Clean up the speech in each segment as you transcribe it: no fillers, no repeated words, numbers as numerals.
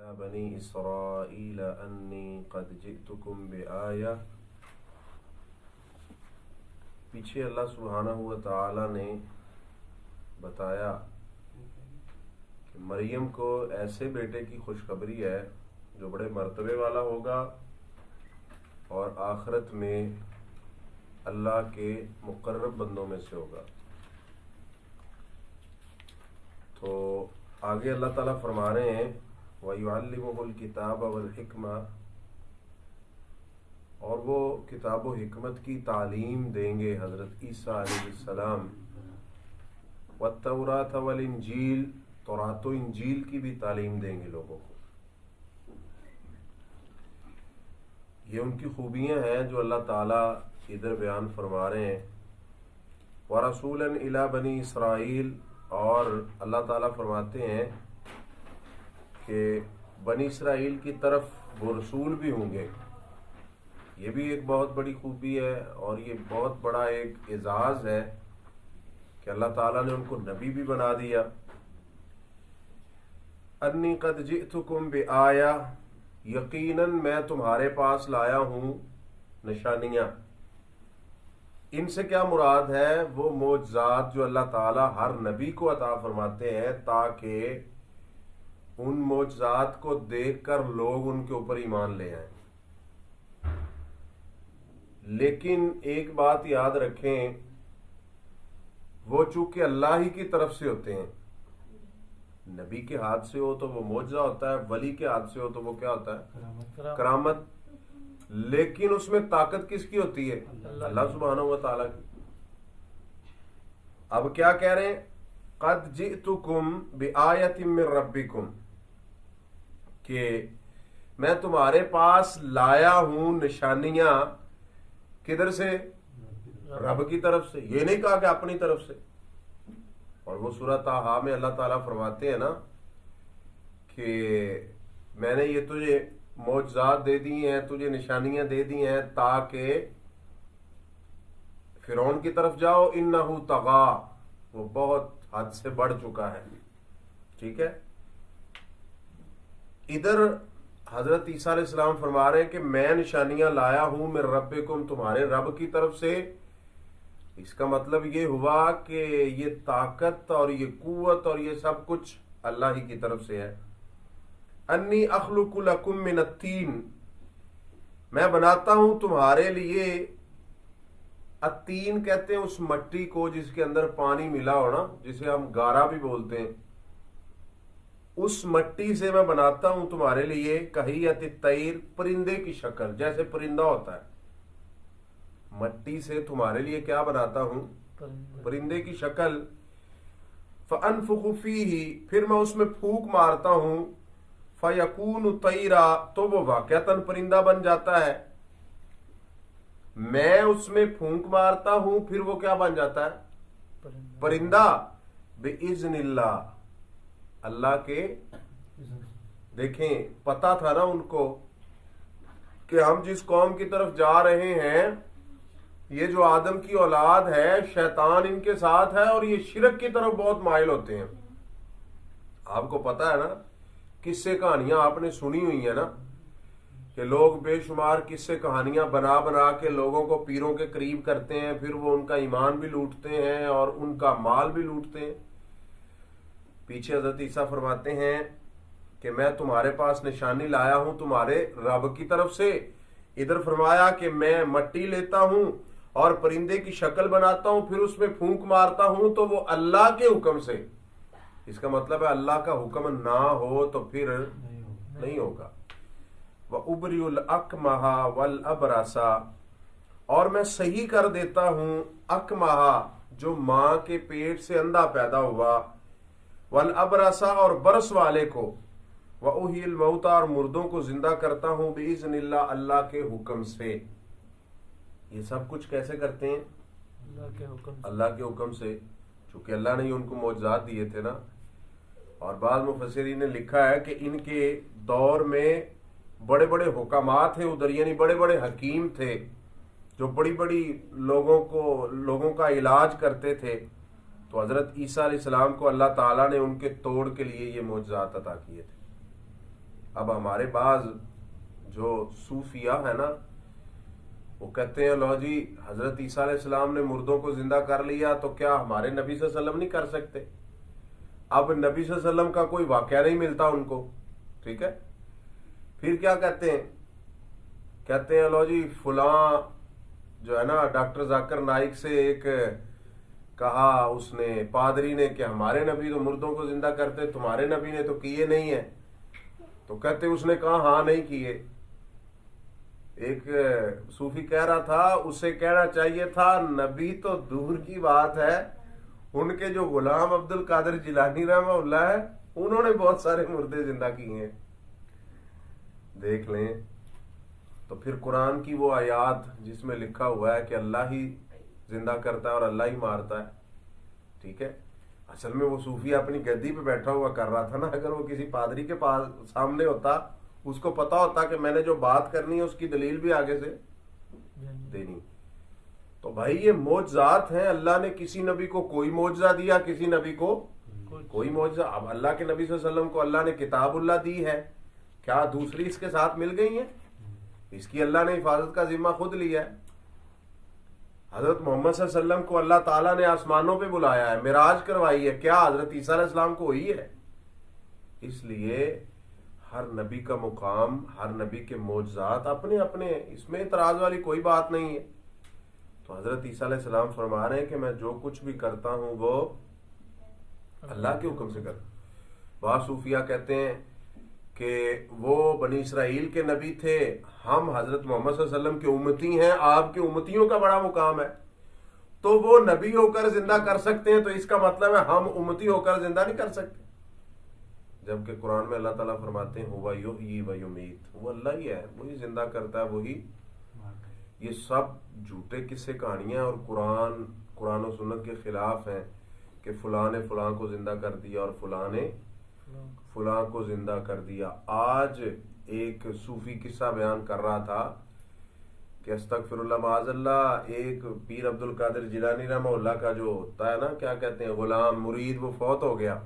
إلى بني إسرائيل أني قد جئتكم بآية. پیچھے اللہ سبحانہ و تعالی نے بتایا کہ مریم کو ایسے بیٹے کی خوشخبری ہے جو بڑے مرتبے والا ہوگا اور آخرت میں اللہ کے مقرب بندوں میں سے ہوگا. تو آگے اللہ تعالیٰ فرما رہے ہیں وَيُعَلِّمُهُ الْكِتَابَ وَالْحِكْمَةَ، اور وہ کتاب و حکمت کی تعلیم دیں گے حضرت عیسیٰ علیہ السلام. وَالتَّوْرَاةَ وَالْإِنْجِيلَ، تورات و انجیل کی بھی تعلیم دیں گے لوگوں کو. یہ ان کی خوبیاں ہیں جو اللہ تعالیٰ ادھر بیان فرما رہے ہیں. وَرَسُولًا إِلَى بَنِي إِسرائيل، اور اللہ تعالیٰ فرماتے ہیں کہ بنی اسرائیل کی طرف وہ رسول بھی ہوں گے. یہ بھی ایک بہت بڑی خوبی ہے اور یہ بہت بڑا ایک اعزاز ہے کہ اللہ تعالیٰ نے ان کو نبی بھی بنا دیا. انی قد جئتکم بآیہ، یقیناً میں تمہارے پاس لایا ہوں نشانیاں. ان سے کیا مراد ہے؟ وہ معجزات جو اللہ تعالیٰ ہر نبی کو عطا فرماتے ہیں تاکہ ان معجزات کو دیکھ کر لوگ ان کے اوپر ایمان لے آئیں. لیکن ایک بات یاد رکھیں، وہ چونکہ اللہ ہی کی طرف سے ہوتے ہیں. نبی کے ہاتھ سے ہو تو وہ معجزہ ہوتا ہے، ولی کے ہاتھ سے ہو تو وہ کیا ہوتا ہے؟ کرامت. لیکن اس میں طاقت کس کی ہوتی ہے؟ اللہ سبحانہ و تعالیٰ کی. اب کیا کہہ رہے ہیں؟ قد جئتکم بآیۃ من ربکم، کہ میں تمہارے پاس لایا ہوں نشانیاں. کدھر سے؟ رب کی طرف سے. یہ نہیں کہا کہ اپنی طرف سے. اور وہ سورہ طٰہٰ میں اللہ تعالیٰ فرماتے ہیں نا کہ میں نے یہ تجھے معجزات دے دی ہیں، تجھے نشانیاں دے دی ہیں تاکہ فرعون کی طرف جاؤ. انہ طغیٰ، وہ بہت حد سے بڑھ چکا ہے. ٹھیک ہے. ادھر حضرت عیسیٰ علیہ السلام فرما رہے ہیں کہ میں نشانیاں لایا ہوں من ربکم، تمہارے رب کی طرف سے. اس کا مطلب یہ ہوا کہ یہ طاقت اور یہ قوت اور یہ سب کچھ اللہ ہی کی طرف سے ہے. انی اخلق لکم من الطین، میں بناتا ہوں تمہارے لیے. الطین کہتے ہیں اس مٹی کو جس کے اندر پانی ملا ہو نا، جسے ہم گارا بھی بولتے ہیں. اس مٹی سے میں بناتا ہوں تمہارے لیے کہیت الطیر، پرندے کی شکل، جیسے پرندہ ہوتا ہے. مٹی سے تمہارے لیے کیا بناتا ہوں؟ پرندے کی شکل. فانفخ فیہ، پھر میں اس میں پھونک مارتا ہوں. فیکون طیرا، تو وہ واقعتاً پرندہ بن جاتا ہے. میں اس میں پھونک مارتا ہوں پھر وہ کیا بن جاتا ہے؟ پرندہ. بِإِذْنِ اللہ، اللہ کے. دیکھیں پتا تھا نا ان کو کہ ہم جس قوم کی طرف جا رہے ہیں یہ جو آدم کی اولاد ہے شیطان ان کے ساتھ ہے اور یہ شرک کی طرف بہت مائل ہوتے ہیں. آپ کو پتا ہے نا، قصے کہانیاں آپ نے سنی ہوئی ہیں نا کہ لوگ بے شمار قصے کہانیاں بنا بنا کے لوگوں کو پیروں کے قریب کرتے ہیں، پھر وہ ان کا ایمان بھی لوٹتے ہیں اور ان کا مال بھی لوٹتے ہیں. پیچھے حضرت عیسیٰ فرماتے ہیں کہ میں تمہارے پاس نشانی لایا ہوں تمہارے رب کی طرف سے. ادھر فرمایا کہ میں مٹی لیتا ہوں اور پرندے کی شکل بناتا ہوں، پھر اس میں پھونک مارتا ہوں تو وہ اللہ کے حکم سے. اس کا مطلب ہے اللہ کا حکم نہ ہو تو پھر نہیں ہوگا. وَأُبْرِئُ الْأَكْمَحَ وَالْأَبْرَصَ، اور میں صحیح کر دیتا ہوں اکمہا، جو ماں کے پیٹ سے اندھا پیدا ہوا، والابرص، اور برس والے کو، وَأُحْيِي الْمَوْتَى، اور مردوں کو زندہ کرتا ہوں، بِإِذْنِ اللَّهِ، اللہ کے حکم سے. یہ سب کچھ کیسے کرتے ہیں؟ اللہ کے حکم سے، چونکہ اللہ نے ان کو معجزات دیے تھے نا. اور بعض مفسرین نے لکھا ہے کہ ان کے دور میں بڑے بڑے حکامات تھے ادھر، یعنی بڑے بڑے حکیم تھے جو بڑی بڑی لوگوں کا علاج کرتے تھے. تو حضرت عیسیٰ علیہ السلام کو اللہ تعالیٰ نے ان کے توڑ کے لیے یہ معجزات عطا کیے تھے. اب ہمارے بعض جو صوفیہ ہے نا وہ کہتے ہیں لو جی حضرت عیسیٰ علیہ السلام نے مردوں کو زندہ کر لیا تو کیا ہمارے نبی صلی اللہ علیہ وسلم نہیں کر سکتے؟ اب نبی صلی اللہ علیہ وسلم کا کوئی واقعہ نہیں ملتا ان کو، ٹھیک ہے؟ پھر کیا کہتے ہیں لو جی فلاں جو ہے نا ڈاکٹر ذاکر نائک سے ایک کہا اس نے پادری نے کہ ہمارے نبی تو مردوں کو زندہ کرتے، تمہارے نبی نے تو کیے نہیں ہیں، تو کہتے اس نے کہا ہاں نہیں کیے۔ ایک صوفی کہہ رہا تھا اسے کہنا چاہیے تھا نبی تو دور کی بات ہے، ان کے جو غلام عبد القادر جیلانی رحمہ اللہ ہے انہوں نے بہت سارے مردے زندہ کیے ہیں۔ دیکھ لیں تو پھر قرآن کی وہ آیات جس میں لکھا ہوا ہے کہ اللہ ہی زندہ کرتا ہے اور اللہ ہی مارتا ہے، ٹھیک ہے؟ اصل میں وہ صوفی اپنی گدی پہ بیٹھا ہوا کر رہا تھا نا، اگر وہ کسی پادری کے پاس سامنے ہوتا اس کو پتا ہوتا کہ میں نے جو بات کرنی ہے اس کی دلیل بھی آگے سے دینی۔ تو بھائی یہ معجزات ہیں، اللہ نے کسی نبی کو کوئی معجزہ دیا، کسی نبی کو کوئی معجزہ۔ اب اللہ کے نبی صلی اللہ علیہ وسلم کو اللہ نے کتاب اللہ دی ہے، کیا دوسری اس کے ساتھ مل گئی ہیں؟ اس کی اللہ نے حفاظت کا ذمہ خود لیا ہے۔ حضرت محمد صلی اللہ علیہ وسلم کو اللہ تعالیٰ نے آسمانوں پہ بلایا ہے، معراج کروائی ہے، کیا حضرت عیسیٰ علیہ السلام کو ہوئی ہے؟ اس لیے ہر نبی کا مقام، ہر نبی کے معجزات اپنے اپنے، اس میں اعتراض والی کوئی بات نہیں ہے۔ تو حضرت عیسیٰ علیہ السلام فرما رہے ہیں کہ میں جو کچھ بھی کرتا ہوں وہ اللہ کے حکم سے کرتا ہوں۔ بعض صوفیہ کہتے ہیں کہ وہ بنی اسرائیل کے نبی تھے، ہم حضرت محمد صلی اللہ علیہ وسلم کے امتی ہیں، آپ کے امتیوں کا بڑا مقام ہے، تو وہ نبی ہو کر زندہ کر سکتے ہیں، تو اس کا مطلب ہے ہم امتی ہو کر زندہ نہیں کر سکتے۔ جبکہ قرآن میں اللہ تعالیٰ فرماتے ہیں ہوا یحیی و یمیت، وہ اللہ ہی ہے، وہی زندہ کرتا ہے، وہی۔ یہ سب جھوٹے قصے کہانیاں اور قرآن و سنت کے خلاف ہیں کہ فلاں نے فلاں کو زندہ کر دیا اور فلاں نے فلاں کو زندہ کر دیا۔ آج ایک صوفی قصہ بیان کر رہا تھا کہ استغفر اللہ معاذ اللہ، ایک پیر عبد القادر جیلانی رحمہ اللہ کا جو ہوتا ہے نا کیا کہتے ہیں غلام مرید، وہ فوت ہو گیا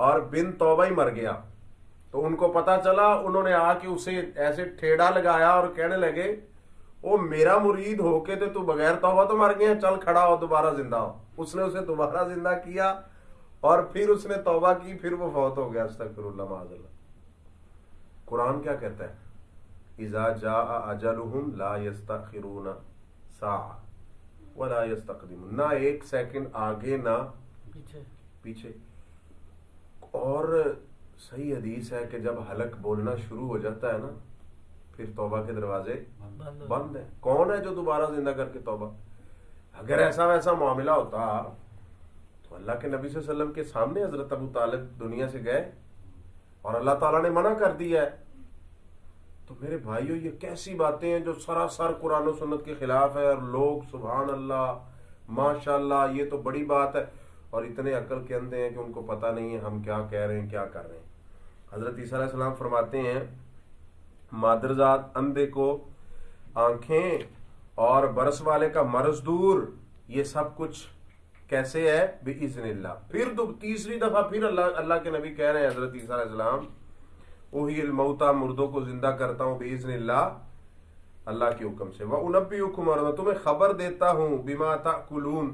اور بن توبہ ہی مر گیا۔ تو ان کو پتا چلا، انہوں نے آ کے اسے ایسے ٹھیڑا لگایا اور کہنے لگے وہ میرا مرید ہو کے تو بغیر توبہ تو مر گیا، چل کھڑا ہو دوبارہ زندہ ہو۔ اس نے اسے دوبارہ زندہ کیا اور پھر اس نے توبہ کی، پھر وہ فوت ہو گیا، استغفر اللہ معاذ اللہ۔ قرآن کیا کہتا ہے؟ اذا جاء اجلهم لا يستأخرون ساعة ولا يستقدمون، نہ ایک سیکنڈ آگے نہ پیچھے۔ اور صحیح حدیث ہے کہ جب حلق بولنا شروع ہو جاتا ہے نا پھر توبہ کے دروازے بند ہیں۔ کون ہے جو دوبارہ زندہ کر کے توبہ؟ اگر ایسا ویسا معاملہ ہوتا تو اللہ کے نبی صلی اللہ علیہ وسلم کے سامنے حضرت ابو طالب دنیا سے گئے اور اللہ تعالیٰ نے منع کر دیا ہے۔ تو میرے بھائیو یہ کیسی باتیں ہیں جو سراسر قرآن و سنت کے خلاف ہے، اور لوگ سبحان اللہ ماشاءاللہ یہ تو بڑی بات ہے، اور اتنے عقل کے اندھے ہیں کہ ان کو پتہ نہیں ہے ہم کیا کہہ رہے ہیں کیا کر رہے ہیں۔ حضرت عیسیٰ علیہ السلام فرماتے ہیں مادرزاد اندھے کو آنکھیں اور برس والے کا مرض دور، یہ سب کچھ کیسے ہے؟ بِإِذْنِ اللہ۔ پھر تیسری دفعہ پھر اللہ کے نبی کہہ رہے ہیں حضرت عیسیٰ علیہ السلام احیی الموتیٰ، مردوں کو زندہ کرتا ہوں بِإِذْنِ اللہ، اللہ کے حکم سے۔ وَأُنَبِّئُكُمْ، اور میں تمہیں خبر دیتا ہوں بِمَا تَأْكُلُونَ،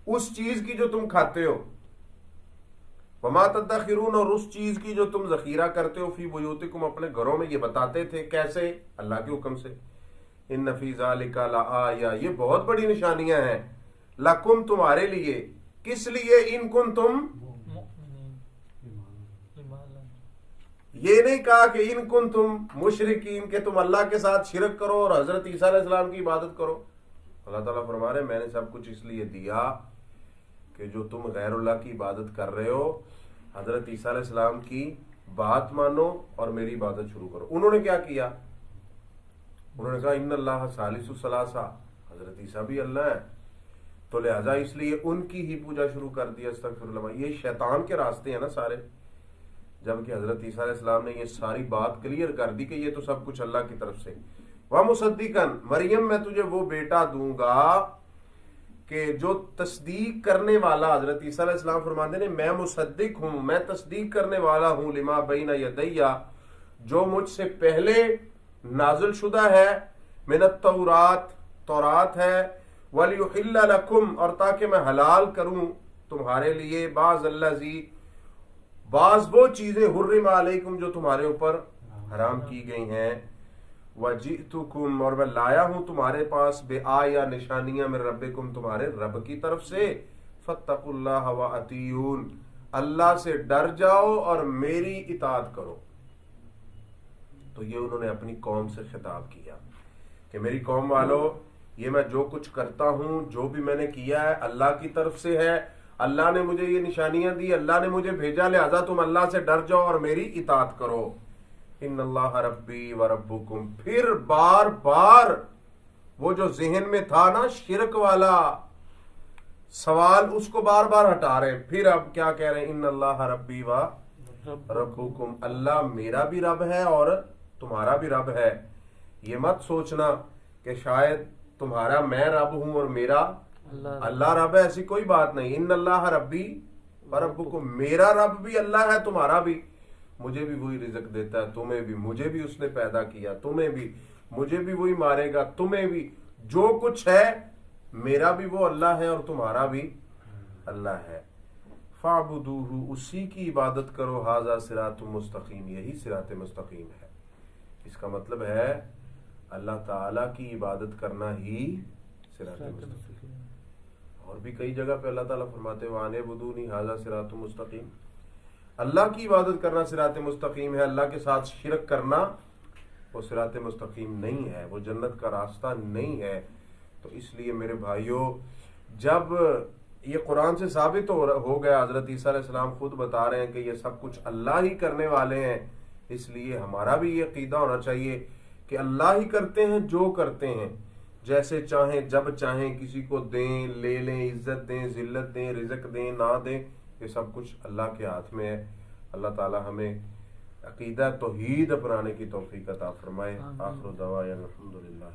اس چیز کی جو تم کھاتے ہو، وَمَا تَدَّخِرُونَ، اور اس چیز کی جو تم ذخیرہ کرتے ہو، فی بیوتکم، اپنے گھروں میں۔ یہ بتاتے تھے کیسے؟ اللہ کے حکم سے۔ ان فی ذالک لآیہ، یہ بہت بڑی نشانیاں ہیں، لکم، تمہارے لیے۔ کس لیے؟ ان کنتم، یہ نہیں کہا کہ ان کنتم مشرکین، کہ تم اللہ کے ساتھ شرک کرو اور حضرت عیسیٰ علیہ السلام کی عبادت کرو۔ اللہ تعالیٰ فرما رہے ہیں میں نے سب کچھ اس لیے دیا کہ جو تم غیر اللہ کی عبادت کر رہے ہو، حضرت عیسیٰ علیہ السلام کی بات مانو اور میری عبادت شروع کرو۔ انہوں نے کیا کیا؟ انہوں نے کہا ان اللہ ثالث ثلاثہ، حضرت عیسیٰ بھی اللہ ہے، تو لہذا اس لیے ان کی ہی پوجا شروع کر دیا۔ استغفر اللہ، یہ شیطان کے راستے ہیں نا سارے، جبکہ حضرت عیسیٰ علیہ السلام نے یہ ساری بات کلیئر کر دی کہ یہ تو سب کچھ اللہ کی طرف سے۔ وَمُصَدِّقًا، مریم میں تجھے وہ بیٹا دوں گا کہ جو تصدیق کرنے والا، حضرت عیسیٰ علیہ السلام فرماتے ہیں میں مصدق ہوں، میں تصدیق کرنے والا ہوں، لما بین یدیہ، جو مجھ سے پہلے نازل شدہ ہے، من التورات، تورات ہے، وَلِيُحِلَّ لَكُمْ، اور تاکہ میں حلال کروں تمہارے لیے، بعض الذی، بعض وہ چیزیں، حرم علیکم، جو تمہارے اوپر حرام کی گئی ہیں، وَجِئْتُكُمْ، اور میں لایا ہوں تمہارے پاس، بِآیَةٍ، نشانیاں، من ربکم، تمہارے رب کی طرف سے، فَاتَّقُوا اللَّهَ وَأَطِیعُونِ، اللہ سے ڈر جاؤ اور میری اطاعت کرو۔ تو یہ انہوں نے اپنی قوم سے خطاب کیا کہ میری قوم والو، یہ میں جو کچھ کرتا ہوں، جو بھی میں نے کیا ہے، اللہ کی طرف سے ہے، اللہ نے مجھے یہ نشانیاں دی، اللہ نے مجھے بھیجا، لہذا تم اللہ سے ڈر جاؤ اور میری اطاعت کرو۔ ان اللہ ربی و ربکم، پھر بار بار وہ جو ذہن میں تھا نا شرک والا سوال، اس کو بار بار ہٹا رہے ہیں، پھر اب کیا کہہ رہے ہیں؟ ان اللہ ربی و ربکم، اللہ میرا بھی رب ہے اور تمہارا بھی رب ہے۔ یہ مت سوچنا کہ شاید تمہارا میں رب ہوں اور میرا اللہ رب ہے، ایسی کوئی بات نہیں۔ ان اللہ ربی و ربکم، میرا رب بھی اللہ ہے، تمہارا بھی، مجھے بھی وہی رزق دیتا ہے، تمہیں بھی، مجھے بھی اس نے پیدا کیا، تمہیں بھی، مجھے بھی وہی مارے گا، تمہیں بھی، جو کچھ ہے میرا بھی وہ اللہ ہے اور تمہارا بھی اللہ ہے۔ فَاعْبُدُوهُ، اسی کی عبادت کرو، ھذا صراط مستقیم، یہی صراط مستقیم ہے۔ اس کا مطلب ہے اللہ تعالیٰ کی عبادت کرنا ہی صراط مستقیم۔ اور بھی کئی جگہ پہ اللہ تعالیٰ فرماتے ہیں وَأَنِ اعْبُدُونِی ھذا صراط مستقیم، اللہ کی عبادت کرنا صراط مستقیم ہے، اللہ کے ساتھ شرک کرنا وہ صراط مستقیم نہیں ہے، وہ جنت کا راستہ نہیں ہے۔ تو اس لیے میرے بھائیوں، جب یہ قرآن سے ثابت ہو گیا، حضرت عیسیٰ علیہ السلام خود بتا رہے ہیں کہ یہ سب کچھ اللہ ہی کرنے والے ہیں، اس لیے ہمارا بھی یہ عقیدہ ہونا چاہیے کہ اللہ ہی کرتے ہیں جو کرتے ہیں، جیسے چاہیں، جب چاہیں، کسی کو دیں، لے لیں، عزت دیں، ذلت دیں، رزق دیں، نہ دیں، یہ سب کچھ اللہ کے ہاتھ میں ہے۔ اللہ تعالی ہمیں عقیدہ توحید اپنانے کی توفیق عطا فرمائے۔ آخر دعوانا الحمدللہ۔